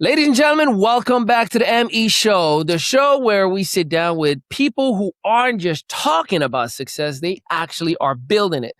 Ladies and gentlemen, welcome back to the ME Show, the show where we sit down with people who aren't just talking about success, they actually are building it.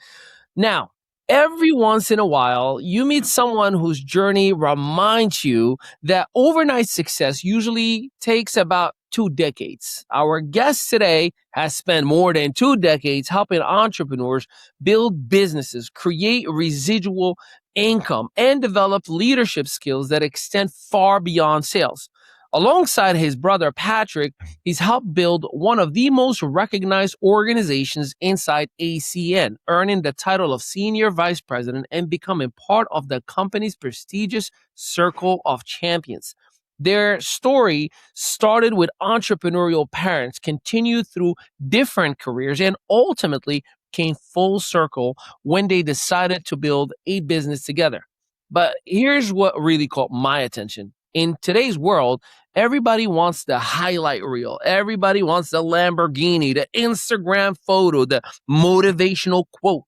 Now, every once in a while, you meet someone whose journey reminds you that overnight success usually takes about 2 decades. Our guest today has spent more than 2 decades helping entrepreneurs build businesses, create residual income, and develop leadership skills that extend far beyond sales. Alongside his brother Patrick, he's helped build one of the most recognized organizations inside ACN, earning the title of Senior Vice President and becoming part of the company's prestigious Circle of Champions. Their story started with entrepreneurial parents, continued through different careers, and ultimately came full circle when they decided to build a business together. But here's what really caught my attention. In today's world, everybody wants the highlight reel. Everybody wants the Lamborghini, the Instagram photo, the motivational quote.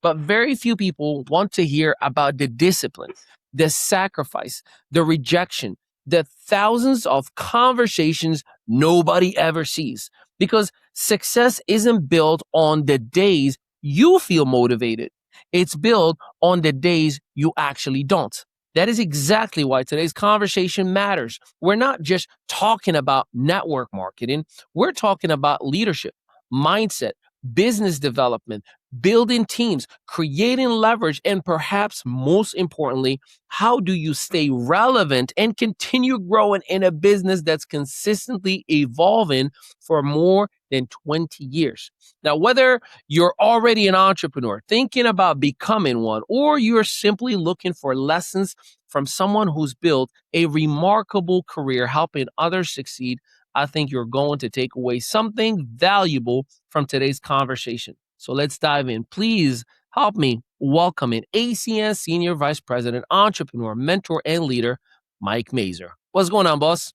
But very few people want to hear about the discipline, the sacrifice, the rejection, the thousands of conversations nobody ever sees. Because success isn't built on the days you feel motivated, it's built on the days you actually don't. That is exactly why today's conversation matters. We're not just talking about network marketing, we're talking about leadership, mindset, business development, building teams, creating leverage, and perhaps most importantly, how do you stay relevant and continue growing in a business that's consistently evolving for more than 20 years? Now, whether you're already an entrepreneur, thinking about becoming one, or you're simply looking for lessons from someone who's built a remarkable career helping others succeed, I think you're going to take away something valuable from today's conversation. So let's dive in. Please help me welcome in ACN Senior Vice President, Entrepreneur, Mentor, and Leader, Mike Mazer. What's going on, boss?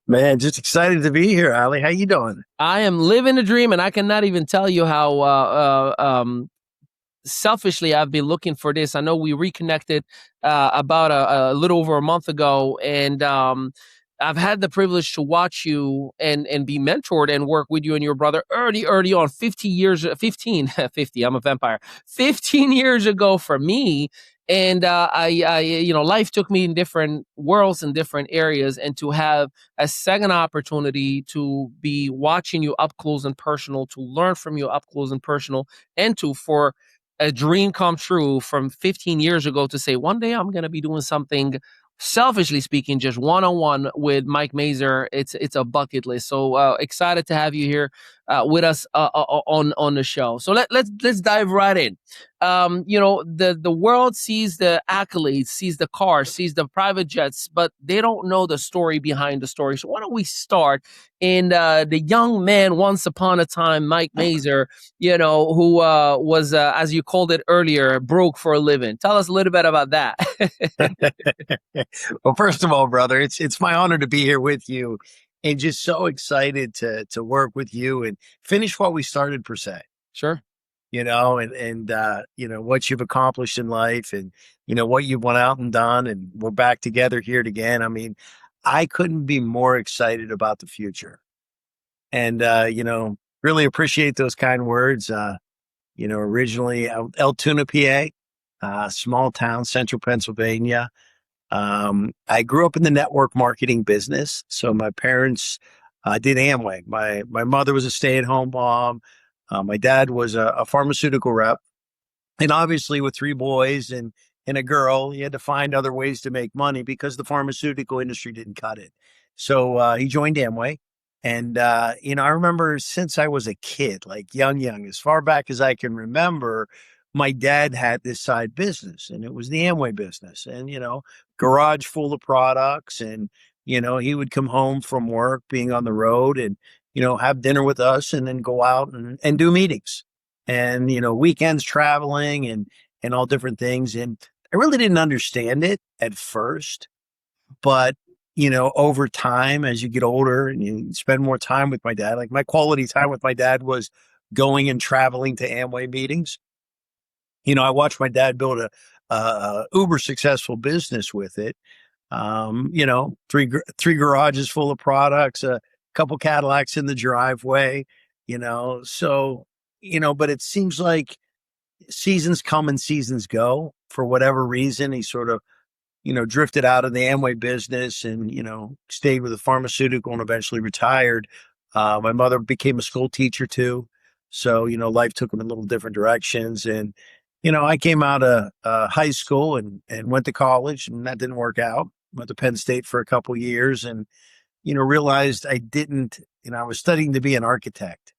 Man, just excited to be here, Ali. How you doing? I am living the dream, and I cannot even tell you how selfishly I've been looking for this. I know we reconnected about a little over a month ago, and I've had the privilege to watch you and be mentored and work with you and your brother early on, 50, I'm a vampire, 15 years ago for me. And life took me in different worlds and different areas, and to have a second opportunity to be watching you up close and personal, to learn from you up close and personal, and for a dream come true from 15 years ago to say, one day I'm going to be doing something, selfishly speaking, just one-on-one with Mike Mazer. It's a bucket list. So excited to have you here with us on the show. So let's dive right in. The world sees the accolades, sees the cars, sees the private jets, but they don't know the story behind the story. So why don't we start in the young man once upon a time, Mike Mazer, who was, as you called it earlier, broke for a living. Tell us a little bit about that. Well, first of all, brother, it's my honor to be here with you, and just so excited to work with you and finish what we started per se. Sure. And what you've accomplished in life, and what you've went out and done, and we're back together here again. I mean, I couldn't be more excited about the future, and really appreciate those kind words. Originally Altoona, PA, small town, central Pennsylvania. I grew up in the network marketing business. So my parents did Amway. My mother was a stay-at-home mom. My dad was a pharmaceutical rep. And obviously with 3 boys and a girl, he had to find other ways to make money because the pharmaceutical industry didn't cut it. So he joined Amway. And, I remember since I was a kid, like young, as far back as I can remember, my dad had this side business, and it was the Amway business, and, garage full of products. And, he would come home from work being on the road and, have dinner with us and then go out and do meetings and, weekends traveling and all different things. And I really didn't understand it at first, but over time, as you get older and you spend more time with my dad, like my quality time with my dad was going and traveling to Amway meetings. I watched my dad build a uber successful business with it. Three garages full of products, a couple Cadillacs in the driveway, so, but it seems like seasons come and seasons go. For whatever reason, he sort of, drifted out of the Amway business and, stayed with the pharmaceutical and eventually retired. My mother became a school teacher too. So, life took him in little different directions. And, I came out of high school and went to college, and that didn't work out. Went to Penn State for a couple years and, realized I didn't, I was studying to be an architect.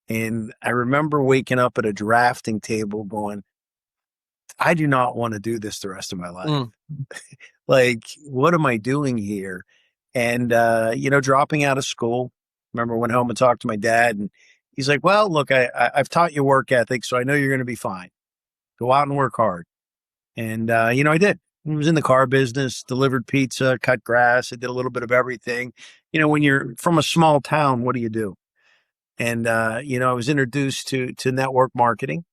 And I remember waking up at a drafting table going, I do not want to do this the rest of my life. Mm. Like, what am I doing here? And, dropping out of school. Remember, went home and talked to my dad, and he's like, well, look, I've taught you work ethic, so I know you're going to be fine. Go out and work hard. And, I did. I was in the car business, delivered pizza, cut grass. I did a little bit of everything. When you're from a small town, what do you do? And, I was introduced to network marketing.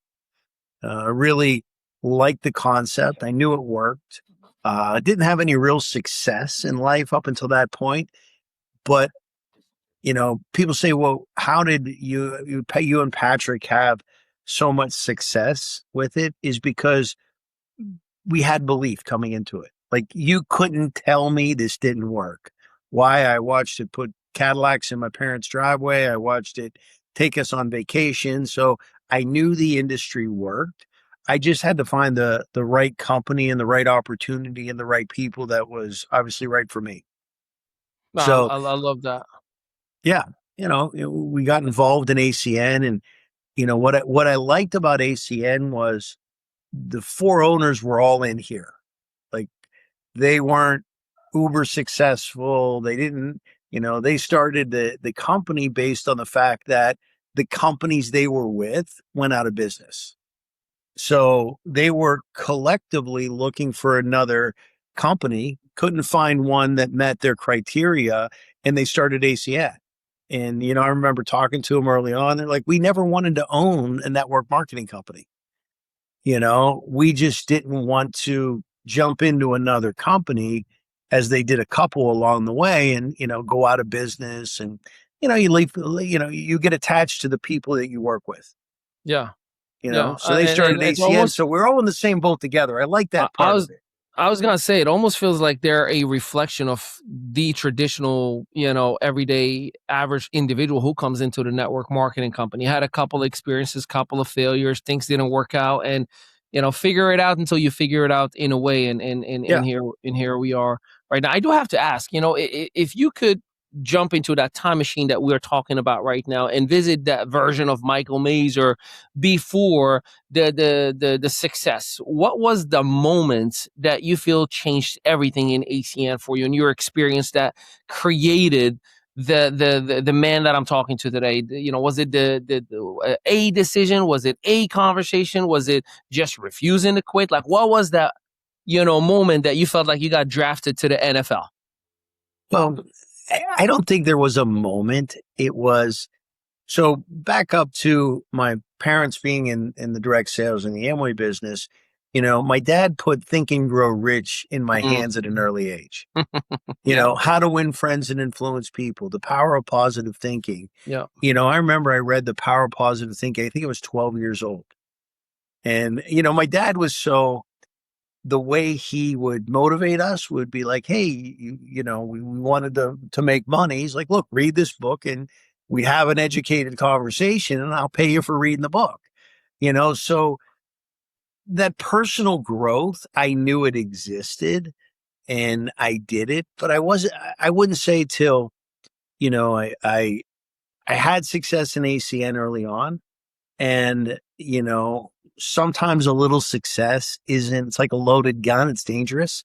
Really liked the concept. I knew it worked. Didn't have any real success in life up until that point. But, people say, well, how did you and Patrick have so much success with it? Is because we had belief coming into it. Like, you couldn't tell me this didn't work. Why? I watched it put Cadillacs in my parents' driveway. I watched it take us on vacation. So I knew the industry worked. I just had to find the right company and the right opportunity and the right people that was obviously right for me. Wow, So I love that. yeah, we got involved in ACN, and what I liked about ACN was the four owners were all in here. Like, they weren't uber successful. They didn't, they started the company based on the fact that the companies they were with went out of business. So they were collectively looking for another company, couldn't find one that met their criteria, and they started ACN. And, I remember talking to them early on. They're like, we never wanted to own a network marketing company. We just didn't want to jump into another company, as they did a couple along the way, and, go out of business. And, you leave, you get attached to the people that you work with. Yeah. Yeah. So they And started it's ACN. almost, So we're all in the same boat together. I like I, that I part of was, it. I was gonna say, it almost feels like they're a reflection of the traditional, everyday average individual who comes into the network marketing company. Had a couple of experiences, couple of failures, things didn't work out, and figure it out until you figure it out in a way. And Yeah. here we are right now. I do have to ask, if you could jump into that time machine that we're talking about right now and visit that version of Michael Mazer before the success, what was the moment that you feel changed everything in ACN for you and your experience that created the man that I'm talking to today? Was it the a decision? Was it a conversation? Was it just refusing to quit? Like, what was that moment that you felt like you got drafted to the NFL? Well, I don't think there was a moment. It was, so back up to my parents being in the direct sales in the Amway business. My dad put Think and Grow Rich in my Mm. hands at an early age. Yeah. How to win friends and influence people, the power of positive thinking. Yeah. I remember I read The Power of Positive Thinking. I think I was 12 years old. And, my dad was the way he would motivate us would be like, hey, we wanted to make money. He's like, look, read this book and we have an educated conversation and I'll pay you for reading the book. So that personal growth, I knew it existed and I did it, but I wouldn't say till, I had success in ACN early on. And, sometimes a little success isn't, it's like a loaded gun. It's dangerous.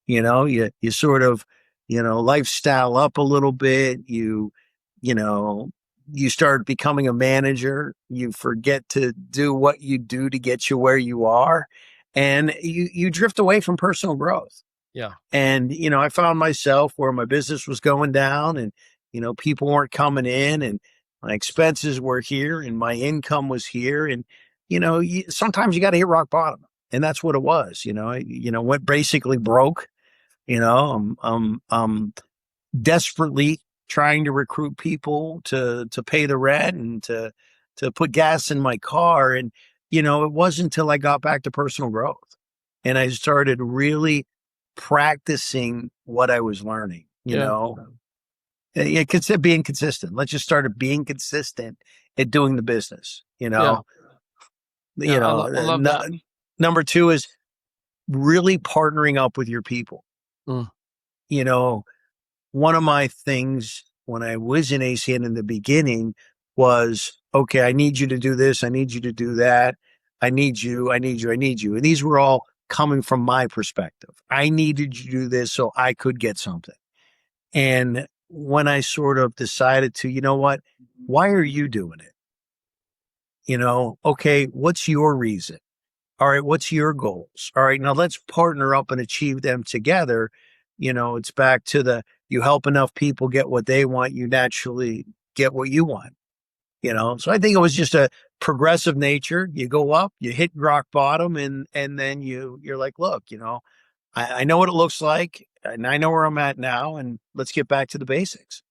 You sort of, lifestyle up a little bit. You know, you start becoming a manager. You forget to do what you do to get you where you are. And you drift away from personal growth. Yeah. And, I found myself where my business was going down and, people weren't coming in and my expenses were here and my income was here. And, sometimes you got to hit rock bottom. And that's what it was. I went basically broke. I'm desperately trying to recruit people to pay the rent and to put gas in my car. And, it wasn't until I got back to personal growth and I started really practicing what I was learning, Yeah. Yeah, being consistent. Let's just start at being consistent at doing the business, Yeah. Yeah. I love that. Number two is really partnering up with your people. Mm. You know, one of my things when I was in ACN in the beginning was, okay, I need you to do this. I need you to do that. I need you. I need you. I need you. And these were all coming from my perspective. I needed you to do this so I could get something. And when I sort of decided to, you know what? Why are you doing it? Okay, what's your reason? All right, what's your goals? All right, now let's partner up and achieve them together. It's back to you help enough people get what they want, you naturally get what you want. So I think it was just a progressive nature. You go up, you hit rock bottom, and then you're like, look, I know what it looks like, and I know where I'm at now, and let's get back to the basics.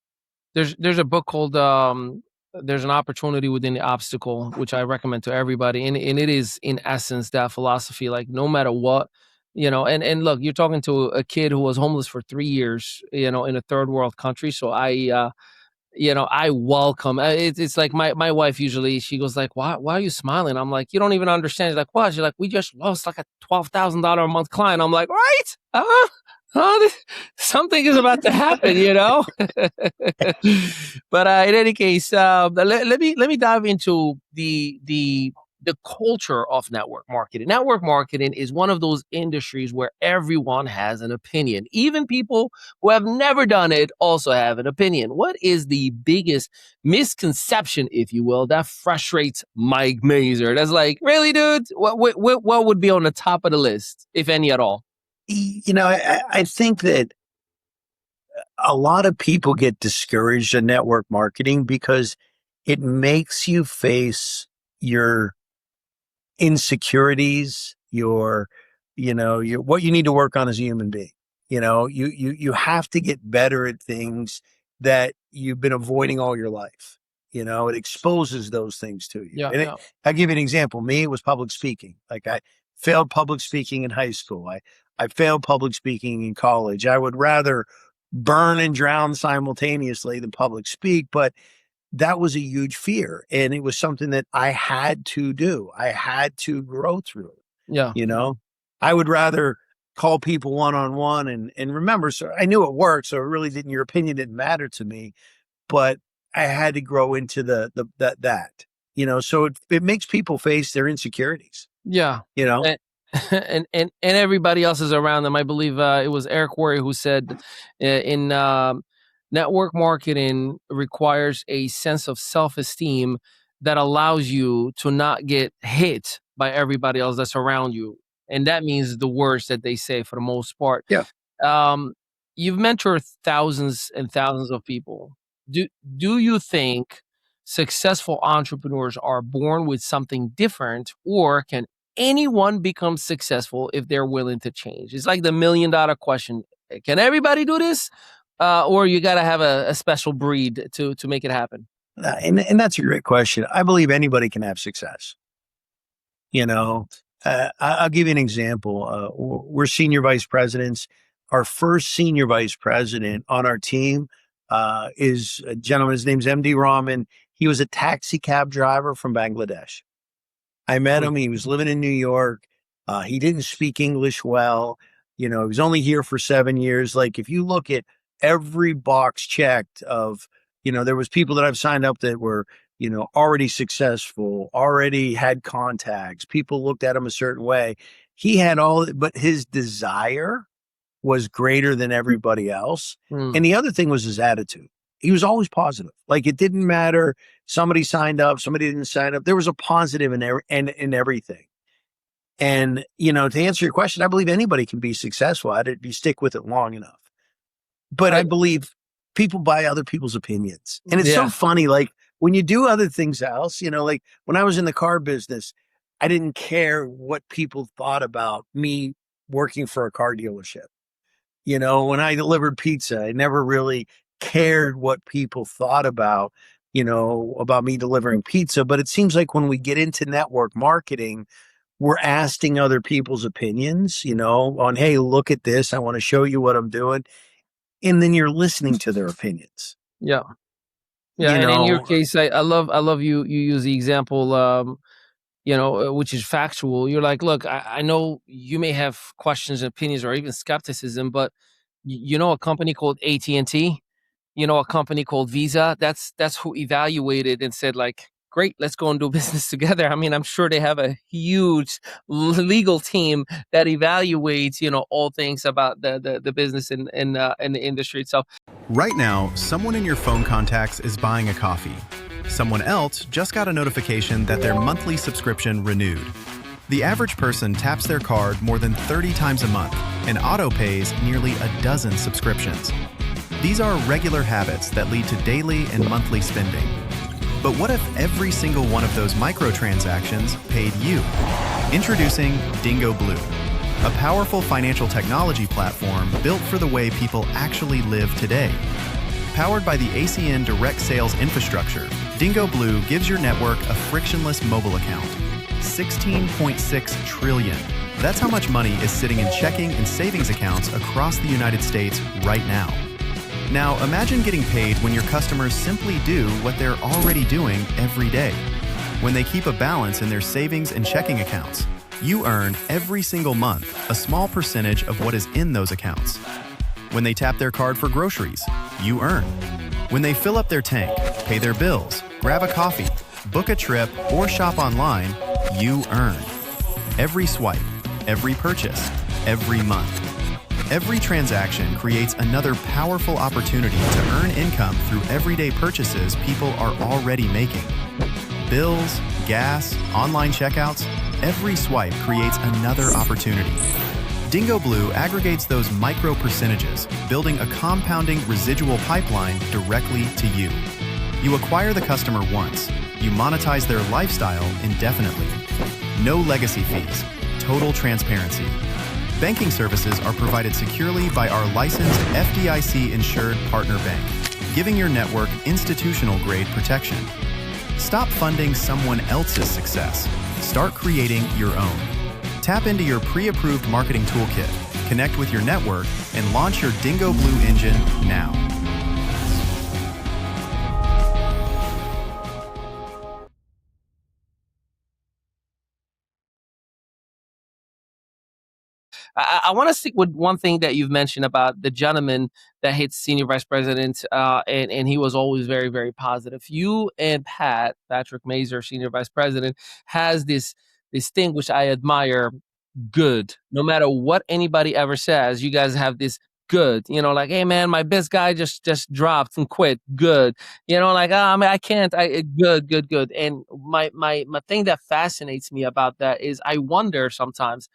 There's a book called There's an Opportunity Within the Obstacle, which I recommend to everybody. And it is in essence that philosophy, like no matter what, and look, you're talking to a kid who was homeless for 3 years, in a third world country. So I welcome it's like my wife usually she goes like, why are you smiling? I'm like, you don't even understand. She's like, what? She's like, we just lost like a $12,000 a month client. I'm like, right? Something is about to happen, But in any case, let me dive into the culture of network marketing. Network marketing is one of those industries where everyone has an opinion. Even people who have never done it also have an opinion. What is the biggest misconception, if you will, that frustrates Mike Mazer? That's like, really, dude? What would be on the top of the list, if any at all? I think that a lot of people get discouraged in network marketing because it makes you face your insecurities, your what you need to work on as a human being. You have to get better at things that you've been avoiding all your life. It exposes those things to you. Yeah, And yeah. I'll give you an example. Me, it was public speaking. Like I failed public speaking in high school. I failed public speaking in college. I would rather burn and drown simultaneously than public speak, but that was a huge fear. And it was something that I had to do. I had to grow through it. Yeah. You know, I would rather call people one on one and remember, so I knew it worked. So it really didn't, your opinion didn't matter to me, but I had to grow into so it makes people face their insecurities, Yeah. you know? And and everybody else is around them. I believe it was Eric Worre who said in network marketing requires a sense of self-esteem that allows you to not get hit by everybody else that's around you. And that means the words that they say for the most part. Yeah. Um, you've mentored thousands and thousands of people. Do do you think successful entrepreneurs are born with something different, or can anyone become successful if they're willing to change? It's like the $1 million question. Can everybody do this? Or you got to have a special breed to make it happen? And that's a great question. I believe anybody can have success. You know, I'll give you an example. We're senior vice presidents. Our first senior vice president on our team is a gentleman. His name's MD Rahman. He was a taxi cab driver from Bangladesh. I met Hmm. him. He was living in New York. He didn't speak English well. He was only here for 7 years. Like if you look at every box checked of, there was people that I've signed up that were, already successful, already had contacts. People looked at him a certain way. He had all, but his desire was greater than everybody else. Hmm. And the other thing was his attitude. He was always positive. Like it didn't matter. Somebody signed up, somebody didn't sign up. There was a positive in everything. And, to answer your question, I believe anybody can be successful at it if you stick with it long enough. But I I, believe people buy other people's opinions. And it's so yeah. funny. Like when you do other things else, like when I was in the car business, I didn't care what people thought about me working for a car dealership. When I delivered pizza, I never really cared what people thought about me delivering pizza. But it seems like when we get into network marketing, we're asking other people's opinions, on, hey, look at this. I want to show you what I'm doing. And then you're listening to their opinions, Yeah. Yeah, you and in your know. case, I love you use the example, which is factual. You're like, look, I know you may have questions, opinions, or even skepticism, but a company called AT&T, a company called Visa. That's who evaluated and said, like, great, let's go and do business together. I mean, I'm sure they have a huge legal team that evaluates, all things about the business and the industry itself. Right now, someone in your phone contacts is buying a coffee. Someone else just got a notification that their monthly subscription renewed. The average person taps their card more than 30 times a month and auto-pays nearly a dozen subscriptions. These are regular habits that lead to daily and monthly spending. But what if every single one of those microtransactions paid you? Introducing Dingo Blue, a powerful financial technology platform built for the way people actually live today. Powered by the ACN direct sales infrastructure, Dingo Blue gives your network a frictionless mobile account. 16.6 trillion. That's how much money is sitting in checking and savings accounts across the United States right now. Now, imagine getting paid when your customers simply do what they're already doing every day. When they keep a balance in their savings and checking accounts, you earn every single month a small percentage of what is in those accounts. When they tap their card for groceries, you earn. When they fill up their tank, pay their bills, grab a coffee, book a trip, or shop online, you earn. Every swipe, every purchase, every month. Every transaction creates another powerful opportunity to earn income through everyday purchases people are already making. Bills, gas, online checkouts, every swipe creates another opportunity. Dingo Blue aggregates those micro percentages, building a compounding residual pipeline directly to you. You acquire the customer once, you monetize their lifestyle indefinitely. No legacy fees, total transparency. Banking services are provided securely by our licensed FDIC-insured partner bank, giving your network institutional-grade protection. Stop funding someone else's success. Start creating your own. Tap into your pre-approved marketing toolkit, connect with your network, and launch your Dingo Blue engine now. I want to stick with one thing that you've mentioned about the gentleman that hits senior vice president, and he was always very, very positive. You and Patrick Mazer, senior vice president, has this thing which I admire. Good. No matter what anybody ever says, you guys have this good. Like, hey man, my best guy just dropped and quit. Good. Like, I mean, I can't. Good, good, good. And my thing that fascinates me about that is I wonder sometimes,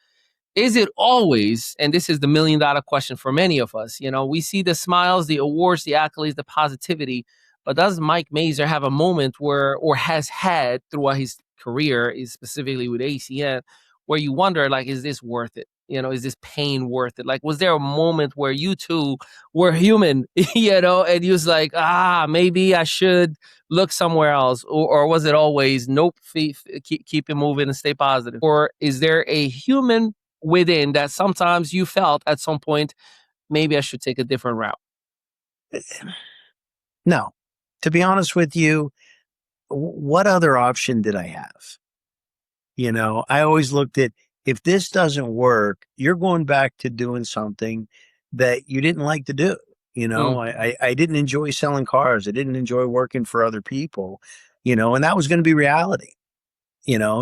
is it always, and this is the $1 million question for many of us, we see the smiles, the awards, the accolades, the positivity, but does Mike Mazer have a moment where, or has had throughout his career, is specifically with ACN, where you wonder, like, is this worth it? Is this pain worth it? Like, was there a moment where you two were human, and you was like, maybe I should look somewhere else, or was it always, nope, keep it moving and stay positive? Or is there a human within that sometimes you felt at some point, maybe I should take a different route? No, to be honest with you, what other option did I have? I always looked at, if this doesn't work, you're going back to doing something that you didn't like to do. Mm, I didn't enjoy selling cars. I didn't enjoy working for other people, and that was going to be reality,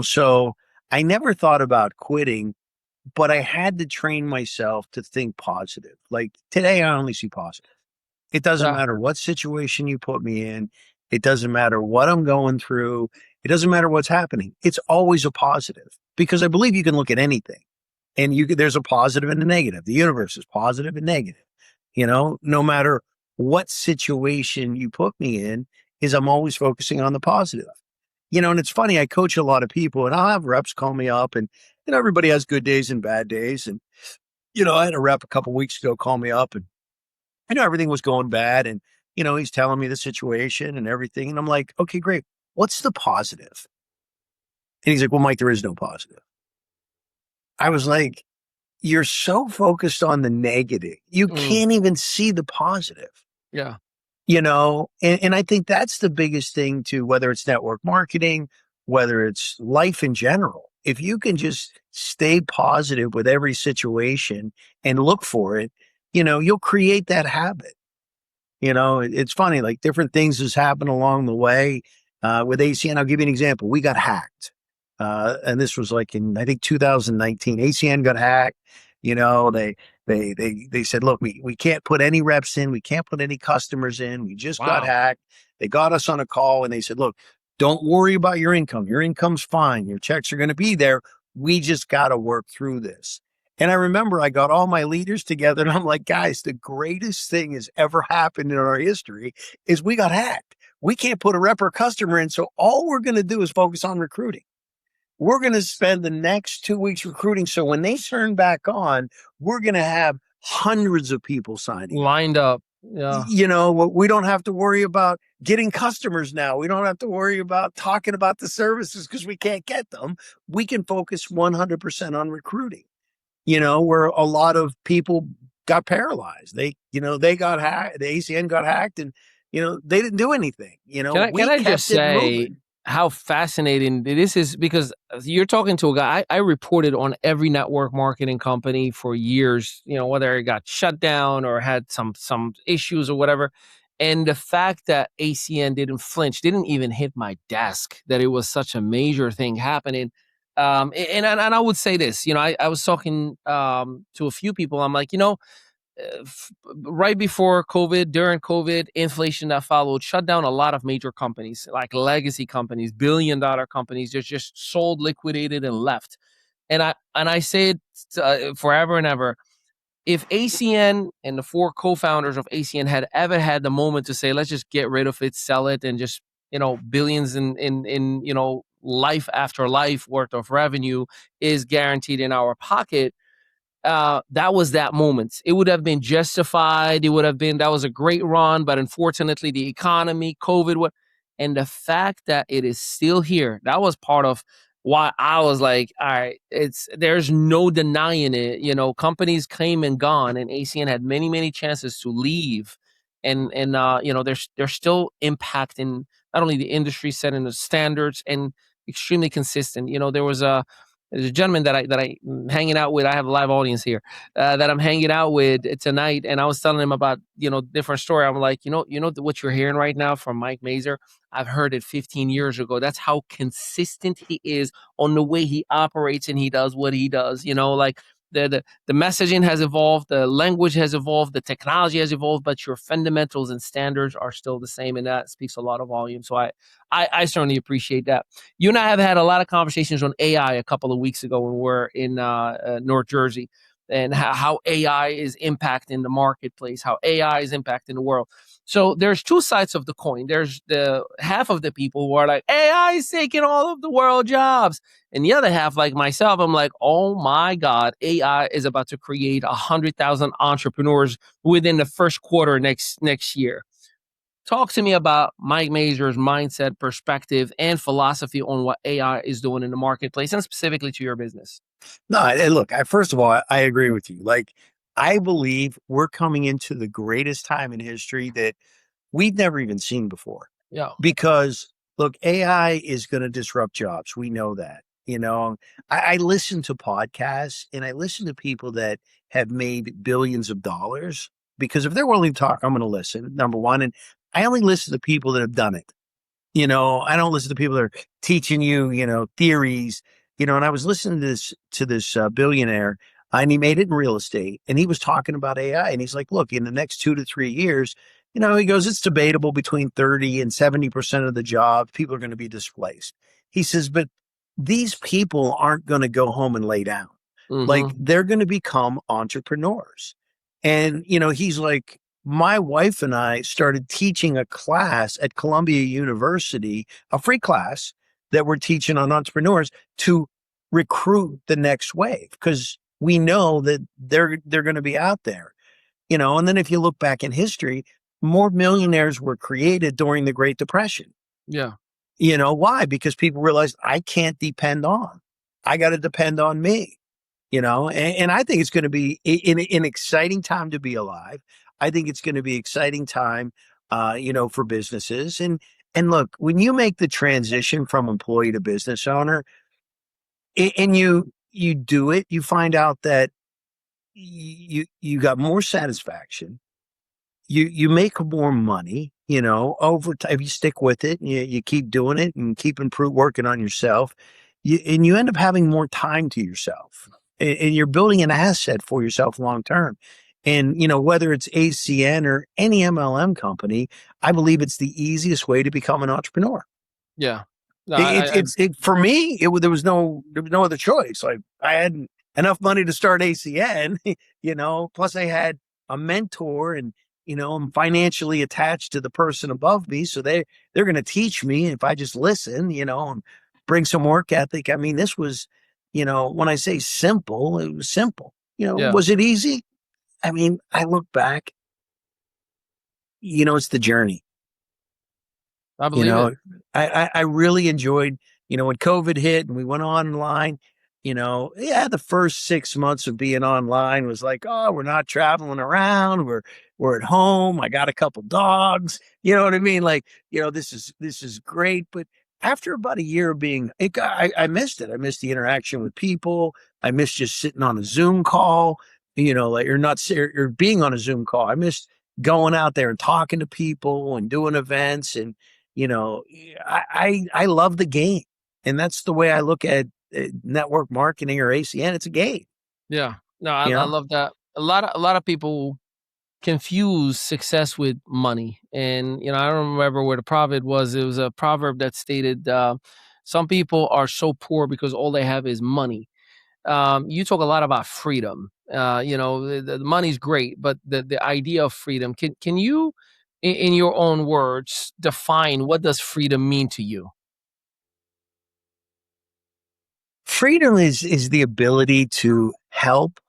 so I never thought about quitting, but I had to train myself to think positive. Like today, I only see positive. It doesn't yeah, matter what situation you put me in. It doesn't matter what I'm going through. It doesn't matter what's happening. It's always a positive, because I believe you can look at anything and there's a positive and a negative. The universe is positive and negative. No matter what situation you put me in, is I'm always focusing on the positive. And it's funny, I coach a lot of people and I'll have reps call me up, and everybody has good days and bad days. And I had a rep a couple weeks ago call me up, and everything was going bad, and he's telling me the situation and everything, and I'm like, okay, great. What's the positive? And he's like, well, Mike, there is no positive. I was like, you're so focused on the negative, you can't even see the positive. Yeah. And I think that's the biggest thing too, whether it's network marketing, whether it's life in general. If you can just stay positive with every situation and look for it, you'll create that habit. It's funny, like different things has happened along the way. With ACN, I'll give you an example. We got hacked. And this was like in, I think, 2019. ACN got hacked. They said, look, we can't put any reps in. We can't put any customers in. We just got hacked. They got us on a call and they said, look, don't worry about your income. Your income's fine. Your checks are going to be there. We just got to work through this. And I remember I got all my leaders together and I'm like, guys, the greatest thing has ever happened in our history is we got hacked. We can't put a rep or customer in. So all we're going to do is focus on recruiting. We're going to spend the next 2 weeks recruiting. So when they turn back on, we're going to have hundreds of people signing lined up. Yeah. We don't have to worry about getting customers now. We don't have to worry about talking about the services because we can't get them. We can focus 100% on recruiting, where a lot of people got paralyzed. They got hacked. The ACN got hacked and, they didn't do anything. Can I just say how fascinating this is? Because you're talking to a guy, I reported on every network marketing company for years, whether it got shut down or had some issues or whatever. And the fact that ACN didn't flinch, didn't even hit my desk, that it was such a major thing happening. And I would say this, I was talking to a few people. I'm like, right before COVID, during COVID, inflation that followed shut down a lot of major companies, like legacy companies, billion-dollar companies, just sold, liquidated, and left. And I say it forever and ever. If ACN and the 4 co-founders of ACN had ever had the moment to say, let's just get rid of it, sell it, and just billions in life after life worth of revenue is guaranteed in our pocket. That was that moment. It would have been justified. That was a great run, but unfortunately the economy, COVID, and the fact that it is still here, that was part of why I was like, all right, there's no denying it. Companies came and gone, and ACN had many, many chances to leave. And they're still impacting not only the industry, setting the standards, and extremely consistent. There's a gentleman that I'm hanging out with. I have a live audience here that I'm hanging out with tonight, and I was telling him about different story. I'm like, what you're hearing right now from Mike Mazer, I've heard it 15 years ago. That's how consistent he is on the way he operates and he does what he does. Like the messaging has evolved, the language has evolved, the technology has evolved, but your fundamentals and standards are still the same, and that speaks a lot of volume. So I certainly appreciate that. You and I have had a lot of conversations on AI a couple of weeks ago when we were in North Jersey, and how AI is impacting the marketplace, how AI is impacting the world. So there's two sides of the coin. There's the half of the people who are like, AI is taking all of the world jobs. And the other half, like myself, I'm like, oh my God, AI is about to create 100,000 entrepreneurs within the first quarter next year. Talk to me about Mike Mazer's mindset, perspective, and philosophy on what AI is doing in the marketplace, and specifically to your business. No, look, first of all, I agree with you. Like, I believe we're coming into the greatest time in history that we've never even seen before. Yeah. Because look, AI is going to disrupt jobs. We know that. I listen to podcasts and I listen to people that have made billions of dollars, because if they're willing to talk, I'm going to listen, number one. And I only listen to people that have done it. I don't listen to people that are teaching you, theories, and I was listening to this billionaire, and he made it in real estate, and he was talking about AI, and he's like, look, in the next 2 to 3 years, he goes, it's debatable between 30 and 70% of the jobs, people are going to be displaced. He says, but these people aren't going to go home and lay down. Mm-hmm. Like, they're going to become entrepreneurs. And, he's like, my wife and I started teaching a class at Columbia University, a free class that we're teaching on entrepreneurs to recruit the next wave. Because we know that they're going to be out there, and then if you look back in history, more millionaires were created during the Great Depression. Yeah. Why? Because people realized I can't depend on, I got to depend on me, and I think it's going to be an exciting time to be alive. I think it's going to be exciting time, for businesses. And look, when you make the transition from employee to business owner, and you do it, you find out that you got more satisfaction. You make more money, over time. If you stick with it, you keep doing it and keep working on yourself, and you end up having more time to yourself, and you're building an asset for yourself long term. And whether it's ACN or any MLM company, I believe it's the easiest way to become an entrepreneur. Yeah. No, It for me, there was no other choice. Like, I had enough money to start ACN, plus I had a mentor, and I'm financially attached to the person above me, so they're going to teach me if I just listen, and bring some work ethic. I mean, this was, when I say simple, it was simple. yeah, Was it easy? I mean, I look back, it's the journey. I believe it. I really enjoyed, when COVID hit and we went online, the first 6 months of being online was like, oh, we're not traveling around. We're at home. I got a couple dogs. You know what I mean? Like, this is great. But after about a year of I missed it. I missed the interaction with people. I missed just sitting on a Zoom call, like you're being on a Zoom call. I missed going out there and talking to people and doing events. And, I love the game. And that's the way I look at network marketing or ACN. It's a game. Yeah. No, I love that. A lot of people confuse success with money. And, I don't remember where the proverb was. It was a proverb that stated, some people are so poor because all they have is money. You talk a lot about freedom. The money's great, but the idea of freedom, can you, in your own words, define what does freedom mean to you? Freedom is the ability to help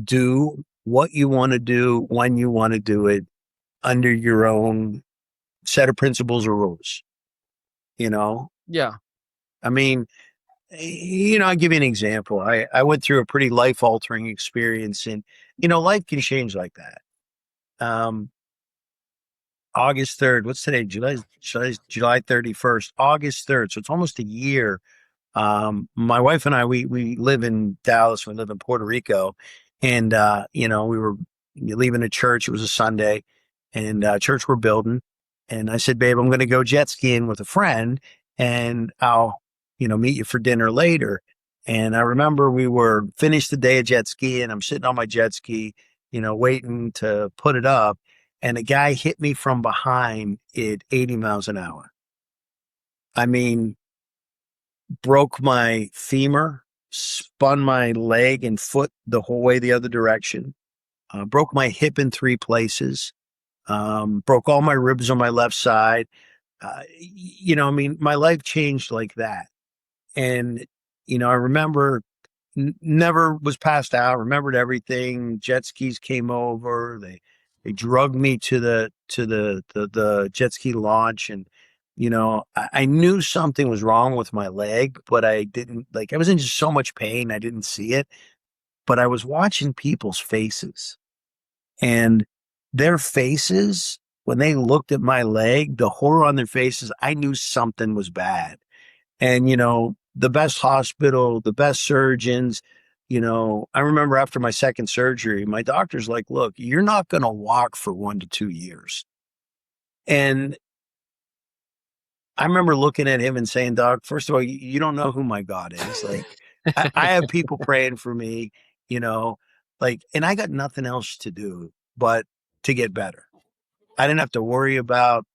do what you want to do when you want to do it under your own set of principles or rules. Yeah. I mean, I'll give you an example. I went through a pretty life altering experience, and, life can change like that. August 3rd, what's today? July 31st, August 3rd. So it's almost a year. My wife and I, we live in Dallas. We live in Puerto Rico, and, we were leaving a church. It was a Sunday, and church we're building. And I said, babe, I'm going to go jet skiing with a friend, and I'll, meet you for dinner later. And I remember we were finished the day of jet skiing. I'm sitting on my jet ski, waiting to put it up. And a guy hit me from behind at 80 miles an hour. I mean, broke my femur, spun my leg and foot the whole way the other direction, broke my hip in 3 places, broke all my ribs on my left side. My life changed like that. And, I remember never was passed out, remembered everything. Jet skis came over. They drugged me to the jet ski launch. And, I knew something was wrong with my leg, but I didn't, I was in just so much pain. I didn't see it, but I was watching people's faces, and their faces, when they looked at my leg, the horror on their faces, I knew something was bad. And, the best hospital, the best surgeons, I remember after my second surgery, my doctor's like, look, you're not going to walk for 1 to 2 years. And I remember looking at him and saying, Doc, first of all, you don't know who my God is. Like, I have people praying for me, and I got nothing else to do but to get better. I didn't have to worry about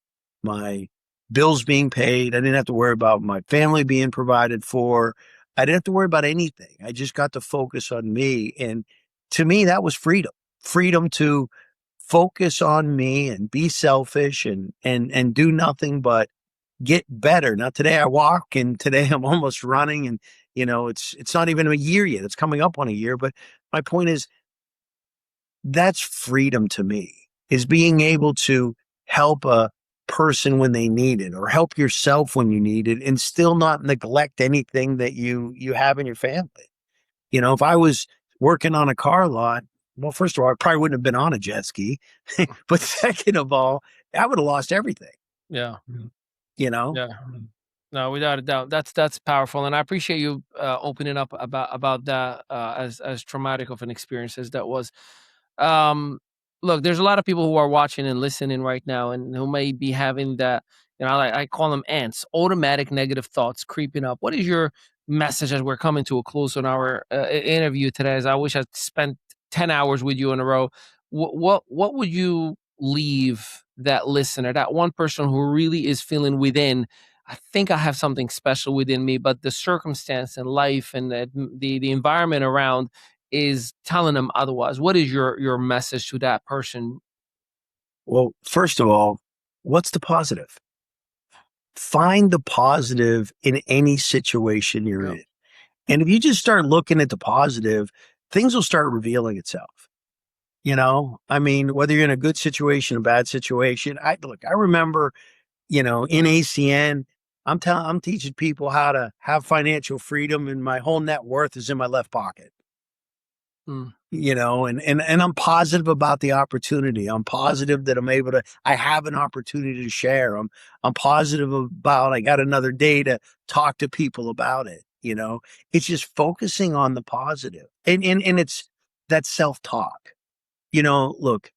my bills being paid. I didn't have to worry about my family being provided for. I didn't have to worry about anything. I just got to focus on me. And to me, that was freedom to focus on me and be selfish and do nothing but get better. Now, today I walk, and today I'm almost running, and, It's not even a year yet. It's coming up on a year. But my point is, that's freedom to me, is being able to help a person when they need it, or help yourself when you need it, and still not neglect anything that you have in your family. If I was working on a car lot, well, first of all, I probably wouldn't have been on a jet ski. But second of all, I would have lost everything, Yeah. you know? Yeah. No, without a doubt. That's powerful. And I appreciate you opening up about that as traumatic of an experience as that was. Um, Look, there's a lot of people who are watching and listening right now and who may be having that, I call them ants, automatic negative thoughts creeping up. What is your message as we're coming to a close on our interview today? As I wish I'd spent 10 hours with you in a row. What would you leave that listener, that one person who really is feeling within, I think I have something special within me, but the circumstance and life and the environment around is telling them otherwise? What is your message to that person? Well, first of all, what's the positive? Find the positive in any situation you're Yeah. in. And if you just start looking at the positive, things will start revealing itself. I mean, whether you're in a good situation, a bad situation. I remember, in ACN, I'm teaching people how to have financial freedom, and my whole net worth is in my left pocket. Mm. And I'm positive about the opportunity. I'm positive that I have an opportunity to share. I'm positive about I got another day to talk to people about it. It's just focusing on the positive. And it's that self-talk. Look,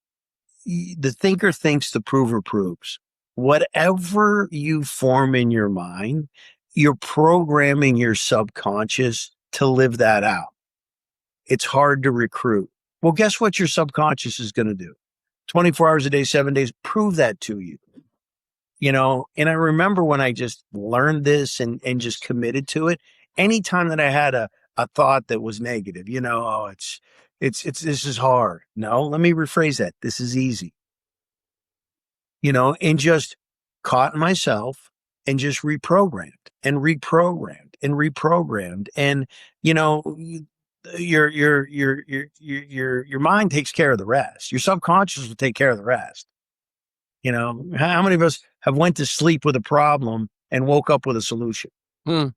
the thinker thinks, the prover proves. Whatever you form in your mind, you're programming your subconscious to live that out. It's hard to recruit. Well, guess what your subconscious is going to do? 24 hours a day, 7 days, prove that to you. And I remember when I just learned this and just committed to it, anytime that I had a thought that was negative, oh, this is hard. No, let me rephrase that. This is easy. And just caught myself and just reprogrammed and reprogrammed and reprogrammed. And, your mind takes care of the rest. Your subconscious will take care of the rest. How many of us have went to sleep with a problem and woke up with a solution? Hmm.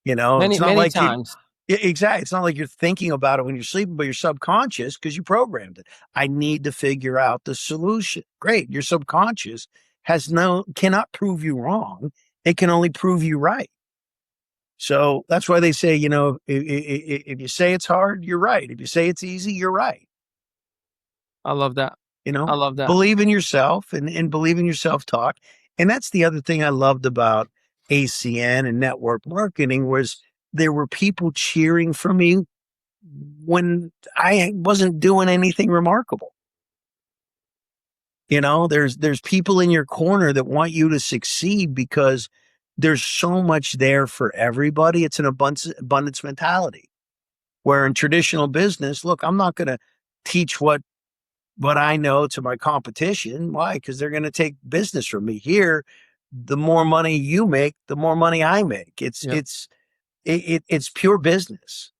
It's not Many like times. exactly. It's not like you're thinking about it when you're sleeping, but you're subconscious because you programmed it. I need to figure out the solution. Great. Your subconscious cannot prove you wrong. It can only prove you right. So that's why they say, if you say it's hard, you're right. If you say it's easy, you're right. I love that. I love that. Believe in yourself and believe in your self-talk. And that's the other thing I loved about ACN and network marketing was there were people cheering for me when I wasn't doing anything remarkable. There's people in your corner that want you to succeed because there's so much there for everybody. It's an abundance mentality. Where in traditional business, look, I'm not going to teach what I know to my competition. Why? Because they're going to take business from me. Here, the more money you make, the more money I make. It's pure business.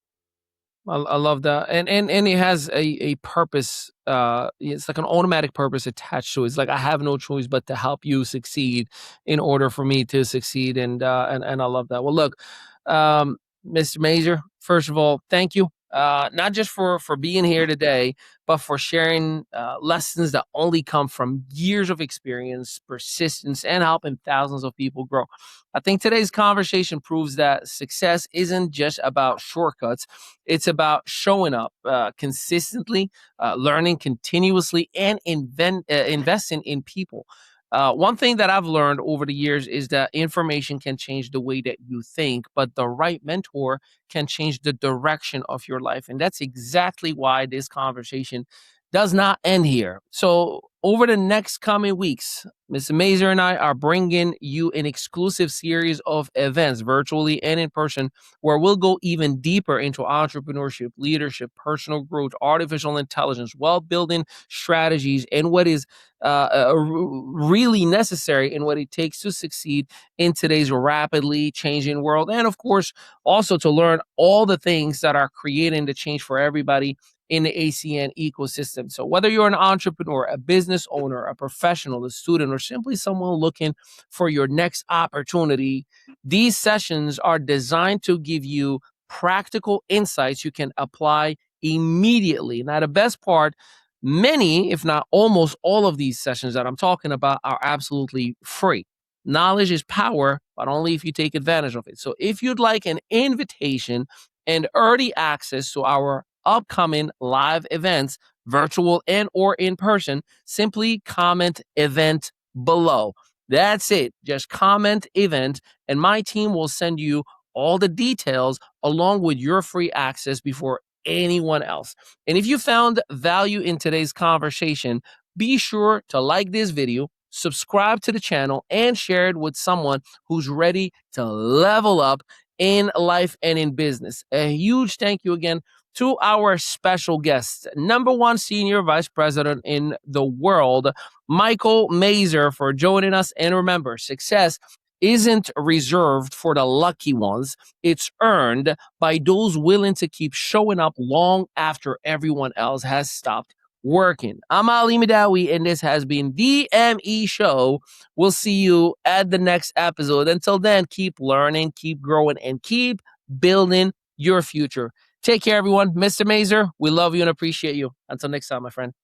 I love that. And it has a purpose. It's like an automatic purpose attached to it. It's like I have no choice but to help you succeed in order for me to succeed. And I love that. Well, look, Mr. Mazur, first of all, thank you. Not just for being here today, but for sharing lessons that only come from years of experience, persistence, and helping thousands of people grow. I think today's conversation proves that success isn't just about shortcuts. It's about showing up consistently, learning continuously, and investing in people. One thing that I've learned over the years is that information can change the way that you think, but the right mentor can change the direction of your life. And that's exactly why this conversation does not end here. So over the next coming weeks, Mr. Mazer and I are bringing you an exclusive series of events, virtually and in person, where we'll go even deeper into entrepreneurship, leadership, personal growth, artificial intelligence, wealth building strategies, and what is really necessary and what it takes to succeed in today's rapidly changing world. And of course, also to learn all the things that are creating the change for everybody in the ACN ecosystem. So whether you're an entrepreneur, a business owner, a professional, a student, or simply someone looking for your next opportunity, these sessions are designed to give you practical insights you can apply immediately. Now, the best part, many, if not almost all of these sessions that I'm talking about are absolutely free. Knowledge is power, but only if you take advantage of it. So if you'd like an invitation and early access to our upcoming live events, virtual and or in person, simply comment event below. That's it. Just comment event, and my team will send you all the details along with your free access before anyone else. And if you found value in today's conversation, be sure to like this video, subscribe to the channel, and share it with someone who's ready to level up in life and in business. A huge thank you again to our special guest, #1 Senior Vice President in the world, Michael Mazer, for joining us. And remember, success isn't reserved for the lucky ones. It's earned by those willing to keep showing up long after everyone else has stopped working. I'm Ali Midawi, and this has been the ME Show. We'll see you at the next episode. Until then, keep learning, keep growing, and keep building your future. Take care, everyone. Mr. Mazer, we love you and appreciate you. Until next time, my friend.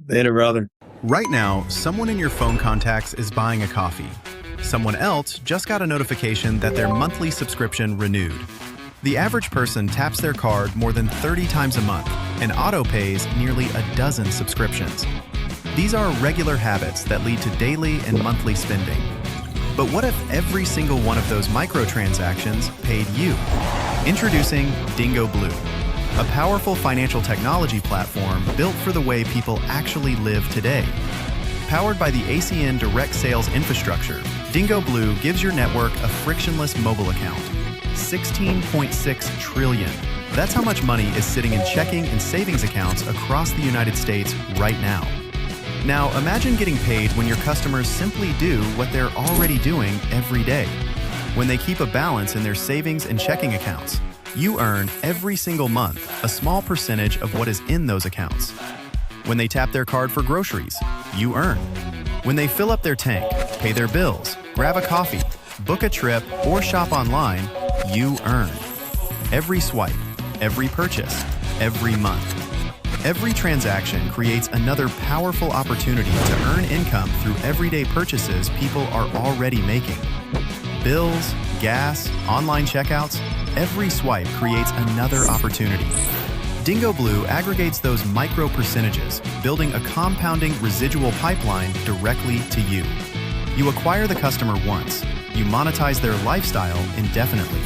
Later, brother. Right now, someone in your phone contacts is buying a coffee. Someone else just got a notification that their monthly subscription renewed. The average person taps their card more than 30 times a month and auto-pays nearly a dozen subscriptions. These are regular habits that lead to daily and monthly spending. But what if every single one of those microtransactions paid you? Introducing Dingo Blue, a powerful financial technology platform built for the way people actually live today. Powered by the ACN direct sales infrastructure, Dingo Blue gives your network a frictionless mobile account. 16.6 trillion. That's how much money is sitting in checking and savings accounts across the United States right now. Now, imagine getting paid when your customers simply do what they're already doing every day. When they keep a balance in their savings and checking accounts, you earn every single month a small percentage of what is in those accounts. When they tap their card for groceries, you earn. When they fill up their tank, pay their bills, grab a coffee, book a trip, or shop online, you earn. Every swipe, every purchase, every month. Every transaction creates another powerful opportunity to earn income through everyday purchases people are already making. Bills, gas, online checkouts, every swipe creates another opportunity. Dingo Blue aggregates those micro percentages, building a compounding residual pipeline directly to you. You acquire the customer once, you monetize their lifestyle indefinitely.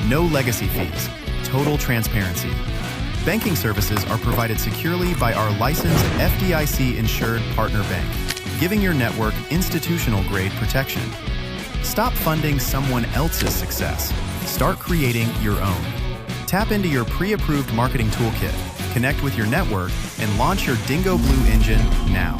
No legacy fees, total transparency. Banking services are provided securely by our licensed FDIC-insured partner bank, giving your network institutional-grade protection. Stop funding someone else's success. Start creating your own. Tap into your pre-approved marketing toolkit, connect with your network, and launch your Dingo Blue engine now.